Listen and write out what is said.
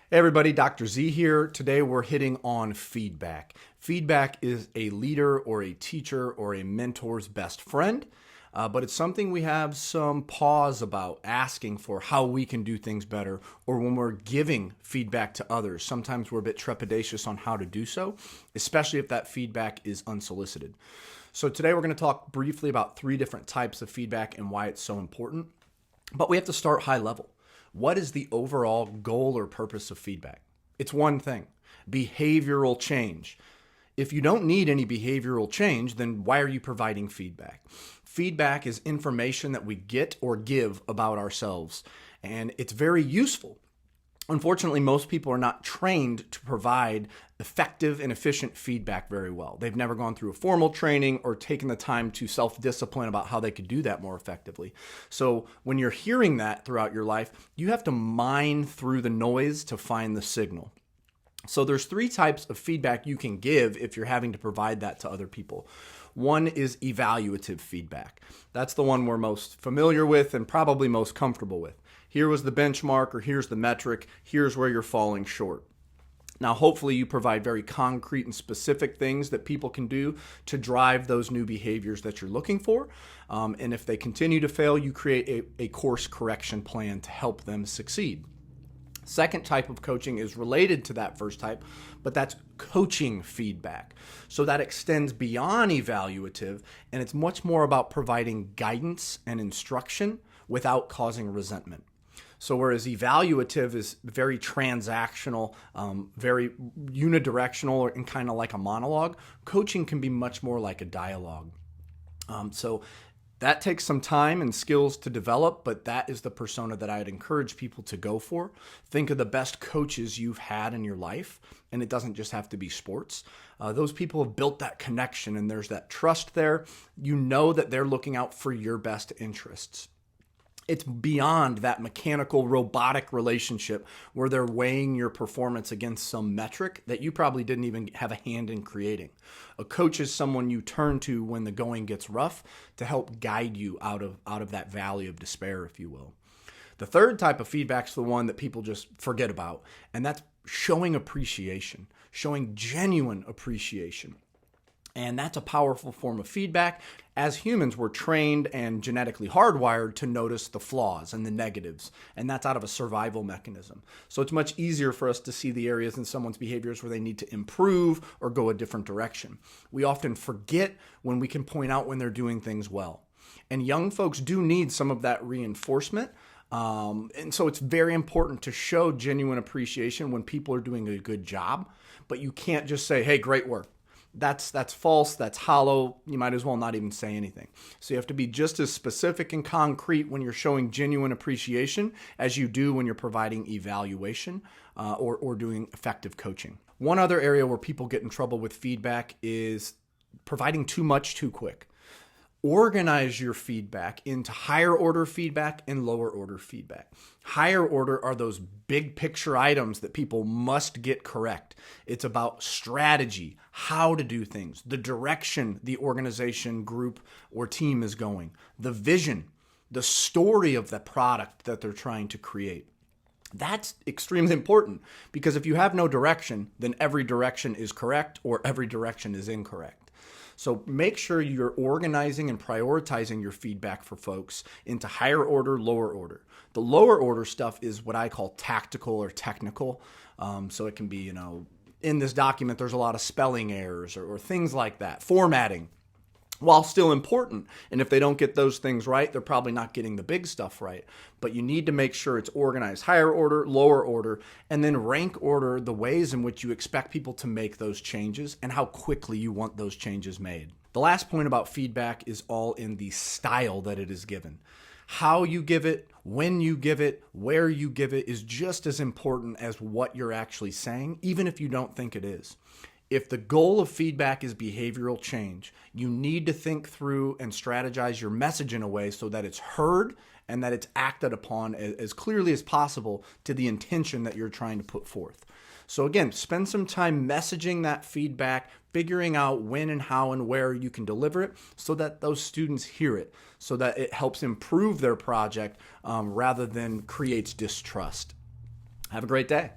Hey everybody, Dr. Z here. Today we're hitting on feedback. Feedback is a leader or a teacher or a mentor's best friend, but it's something we have some pause about asking for how we can do things better, or when we're giving feedback to others. Sometimes we're a bit trepidatious on how to do so, especially if that feedback is unsolicited. So today we're going to talk briefly about 3 different types of feedback and why it's so important, but we have to start high level. What is the overall goal or purpose of feedback? It's one thing, behavioral change. If you don't need any behavioral change, then why are you providing feedback? Feedback is information that we get or give about ourselves, and it's very useful. Unfortunately, most people are not trained to provide effective and efficient feedback very well. They've never gone through a formal training or taken the time to self-discipline about how they could do that more effectively. So when you're hearing that throughout your life, you have to mine through the noise to find the signal. So there's 3 types of feedback you can give if you're having to provide that to other people. One is evaluative feedback. That's the one we're most familiar with and probably most comfortable with. Here was the benchmark, or here's the metric, here's where you're falling short. Now, hopefully you provide very concrete and specific things that people can do to drive those new behaviors that you're looking for. And if they continue to fail, you create a course correction plan to help them succeed. Second type of coaching is related to that first type, but that's coaching feedback. So that extends beyond evaluative, and it's much more about providing guidance and instruction without causing resentment. So whereas evaluative is very transactional, very unidirectional, and kind of like a monologue, coaching can be much more like a dialogue. So that takes some time and skills to develop, but that is the persona that I'd encourage people to go for. Think of the best coaches you've had in your life, and it doesn't just have to be sports. Those people have built that connection, and there's that trust there. You know that they're looking out for your best interests. It's beyond that mechanical, robotic relationship where they're weighing your performance against some metric that you probably didn't even have a hand in creating. A coach is someone you turn to when the going gets rough to help guide you out of that valley of despair, if you will. The third type of feedback is the one that people just forget about, and that's showing appreciation, showing genuine appreciation. And that's a powerful form of feedback. As humans, we're trained and genetically hardwired to notice the flaws and the negatives, and that's out of a survival mechanism. So it's much easier for us to see the areas in someone's behaviors where they need to improve or go a different direction. We often forget when we can point out when they're doing things well. And young folks do need some of that reinforcement. And so it's very important to show genuine appreciation when people are doing a good job, but you can't just say, hey, great work. That's false, that's hollow, you might as well not even say anything. So you have to be just as specific and concrete when you're showing genuine appreciation as you do when you're providing evaluation or doing effective coaching. One other area where people get in trouble with feedback is providing too much too quick. Organize your feedback into higher order feedback and lower order feedback. Higher order are those big picture items that people must get correct. It's about strategy, how to do things, the direction the organization, group, or team is going, the vision, the story of the product that they're trying to create. That's extremely important because if you have no direction, then every direction is correct or every direction is incorrect. So make sure you're organizing and prioritizing your feedback for folks into higher order, lower order. The lower order stuff is what I call tactical or technical. So it can be, in this document, there's a lot of spelling errors or things like that. Formatting, while still important. And if they don't get those things right, they're probably not getting the big stuff right. But you need to make sure it's organized higher order, lower order, and then rank order the ways in which you expect people to make those changes and how quickly you want those changes made. The last point about feedback is all in the style that it is given. How you give it, when you give it, where you give it is just as important as what you're actually saying, even if you don't think it is. If the goal of feedback is behavioral change, you need to think through and strategize your message in a way so that it's heard and that it's acted upon as clearly as possible to the intention that you're trying to put forth. So again, spend some time messaging that feedback, figuring out when and how and where you can deliver it so that those students hear it, so that it helps improve their project rather than creates distrust. Have a great day.